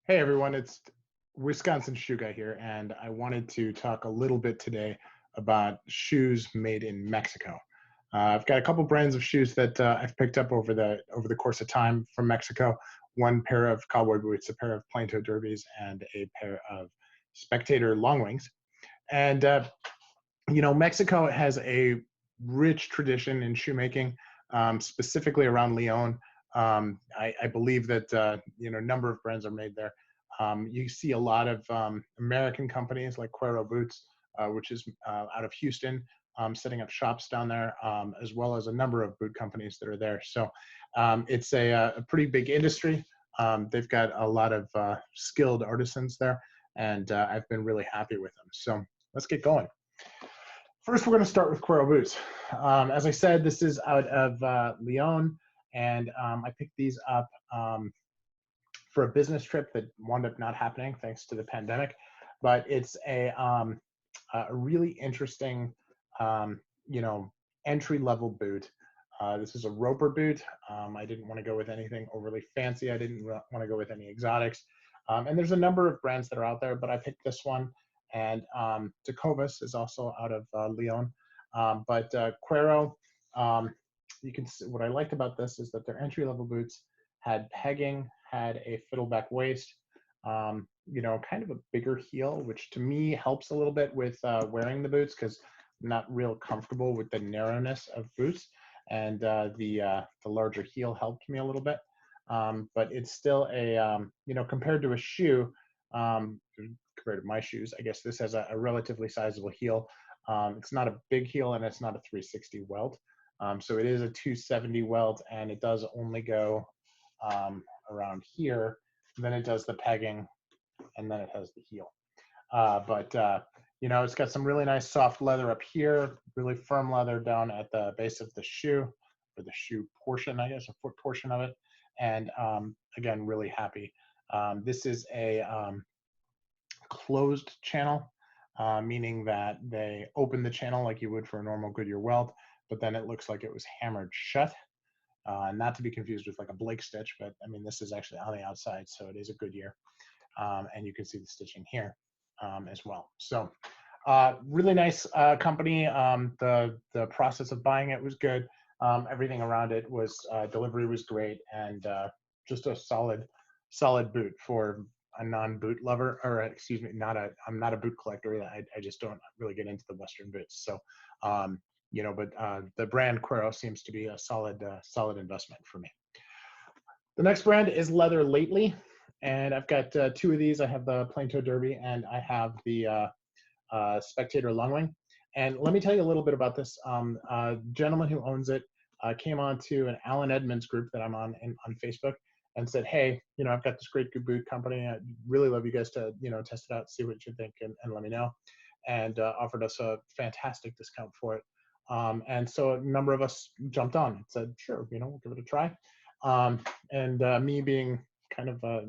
Hey everyone, it's Wisconsin Shoe Guy here, and I wanted to talk a little bit today about shoes made in Mexico. I've got a couple brands of shoes that I've picked up over the course of time from Mexico. One pair of cowboy boots, a pair of plain toe derbies, and a pair of Spectator long wings. And Mexico has a rich tradition in shoemaking, specifically around Leon. I believe that a number of brands are made there. You see a lot of American companies like Cuero Boots, which is out of Houston, setting up shops down there, as well as a number of boot companies that are there. So it's a pretty big industry. They've got a lot of skilled artisans there, and I've been really happy with them. So let's get going. First, we're going to start with Cuero Boots. As I said, this is out of Leon, and I picked these up for a business trip that wound up not happening thanks to the pandemic. But it's a really interesting, um, you know, entry-level boot. This is a roper boot. I didn't want to go with anything overly fancy. I didn't want to go with any exotics. And there's a number of brands that are out there, but I picked this one. And Tecovas is also out of Leon. But Cuero, you can see, what I liked about this is that their entry-level boots had pegging, had a fiddleback waist, kind of a bigger heel, which to me helps a little bit with wearing the boots because I'm not real comfortable with the narrowness of boots, and the larger heel helped me a little bit. But it's still compared to a shoe, compared to my shoes, I guess this has a relatively sizable heel. It's not a big heel and it's not a 360 welt. So it is a 270 welt, and it does only go around here. Then it does the pegging, and then it has the heel. But it's got some really nice soft leather up here, really firm leather down at the base of the shoe, or the shoe portion, I guess, a foot portion of it. And again, really happy. This is a closed channel, meaning that they open the channel like you would for a normal Goodyear welt, but then it looks like it was hammered shut. Not to be confused with like a Blake stitch, but I mean, this is actually on the outside, so it is a Goodyear. And you can see the stitching here as well. So really nice company. The process of buying it was good. Everything around it was delivery was great, and just a solid boot for a non-boot lover, or excuse me, I'm not a boot collector. I just don't really get into the Western boots. So but the brand Cuero seems to be a solid investment for me. The next brand is Leather Lately, and I've got two of these. I have the Plain Toe Derby, and I have the Spectator Longwing. And let me tell you a little bit about this. Gentleman who owns it came on to an Alan Edmonds group that I'm on Facebook, and said, hey, I've got this great good boot company. I'd really love you guys to, test it out, see what you think, and let me know. And offered us a fantastic discount for it. And so a number of us jumped on and said, sure, we'll give it a try. And me being kind of a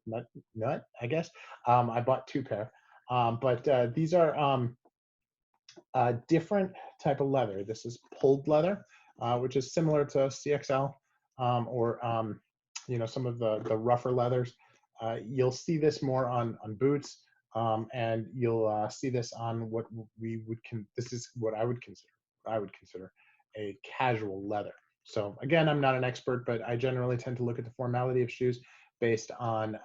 nut, I guess, I bought two pair. But these are a different type of leather. This is pulled leather, which is similar to CXL or some of the rougher leathers. You'll see this more on boots, and you'll see this on what this is what I would consider a casual leather. So again, I'm not an expert, but I generally tend to look at the formality of shoes based on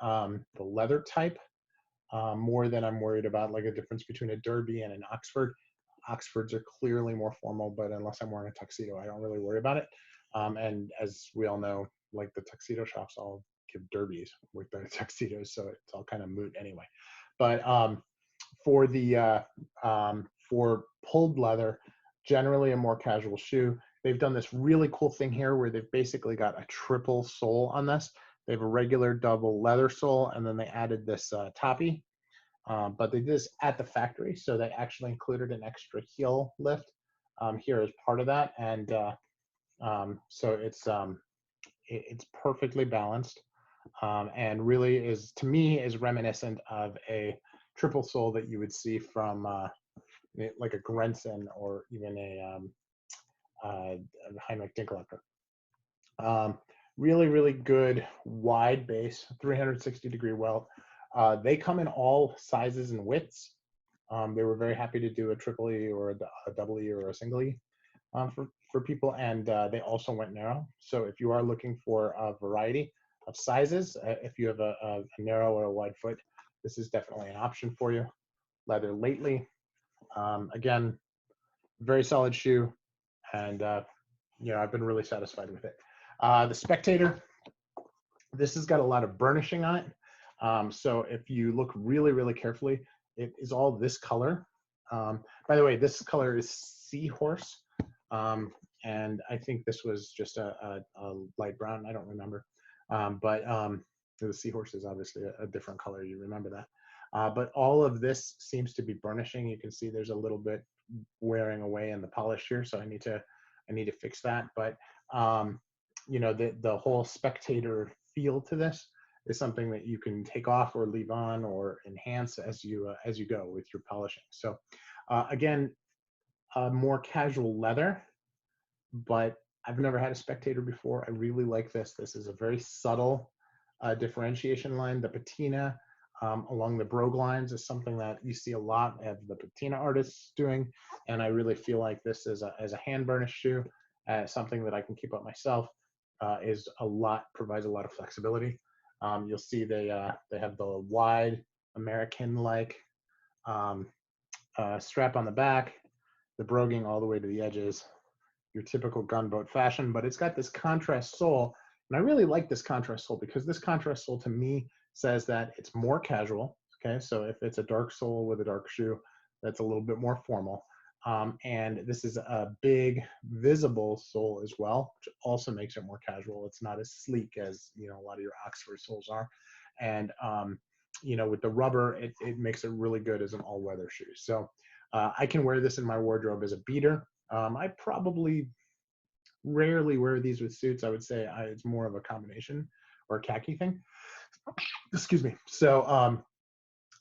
the leather type, more than I'm worried about like a difference between a derby and an Oxford. Oxfords are clearly more formal, but unless I'm wearing a tuxedo, I don't really worry about it. And as we all know, like the tuxedo shops all give derbies with the tuxedos, so it's all kind of moot anyway. But for pulled leather, generally a more casual shoe. They've done this really cool thing here where they've basically got a triple sole on this. They have a regular double leather sole, and then they added this toppy. But they did this at the factory, so they actually included an extra heel lift here as part of that, and so it's perfectly balanced, and really is, to me, is reminiscent of a triple sole that you would see from like a Grenson or even a Heinrich Dinkelöcker. Really, really good wide base, 360-degree welt. They come in all sizes and widths. They were very happy to do a triple E or a double E or a single E for people, and they also went narrow. So if you are looking for a variety of sizes, if you have a narrow or a wide foot, this is definitely an option for you. Leather lately, again, very solid shoe, and I've been really satisfied with it. The Spectator, this has got a lot of burnishing on it. So if you look really, really carefully, it is all this color. By the way, this color is seahorse. And I think this was just a light brown. I don't remember. But the seahorse is obviously a different color. You remember that. But all of this seems to be burnishing. You can see there's a little bit wearing away in the polish here. So I need to fix that. But the whole Spectator feel to this is something that you can take off or leave on or enhance as you go with your polishing. So again, more casual leather, but I've never had a Spectator before. I really like this. This is a very subtle differentiation line. The patina along the brogue lines is something that you see a lot of the patina artists doing, and I really feel like this is as a hand burnish shoe, something that I can keep up myself, provides a lot of flexibility. You'll see they have the wide American-like strap on the back, the broguing all the way to the edges, your typical gunboat fashion, but it's got this contrast sole. And I really like this contrast sole because this contrast sole to me says that it's more casual. Okay, so if it's a dark sole with a dark shoe, that's a little bit more formal. And this is a big visible sole as well, which also makes it more casual. It's not as sleek as a lot of your Oxford soles are. And with the rubber, it makes it really good as an all-weather shoe. So I can wear this in my wardrobe as a beater. I probably rarely wear these with suits. I would say it's more of a combination or a khaki thing. Excuse me. So,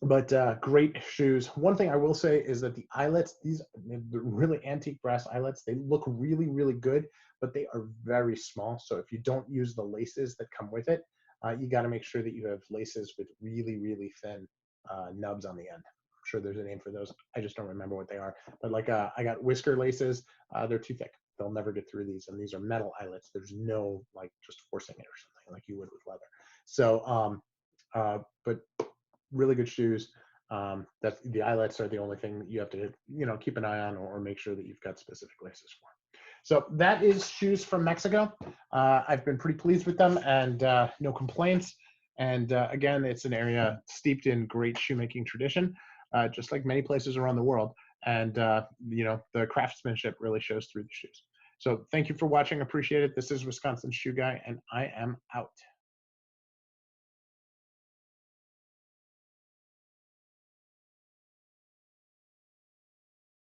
but great shoes. One thing I will say is that the eyelets, these really antique brass eyelets, they look really, really good, but they are very small. So if you don't use the laces that come with it, you got to make sure that you have laces with really, really thin nubs on the end. I'm sure there's a name for those. I just don't remember what they are. But like I got whisker laces. They're too thick. They'll never get through these. And these are metal eyelets. There's no like just forcing it or something like you would with leather. So, but really good shoes. That the eyelets are the only thing that you have to keep an eye on or make sure that you've got specific laces for. So that is shoes from Mexico. I've been pretty pleased with them and no complaints. And again, it's an area steeped in great shoemaking tradition, just like many places around the world. And the craftsmanship really shows through the shoes. So thank you for watching. Appreciate it. This is Wisconsin Shoe Guy, and I am out.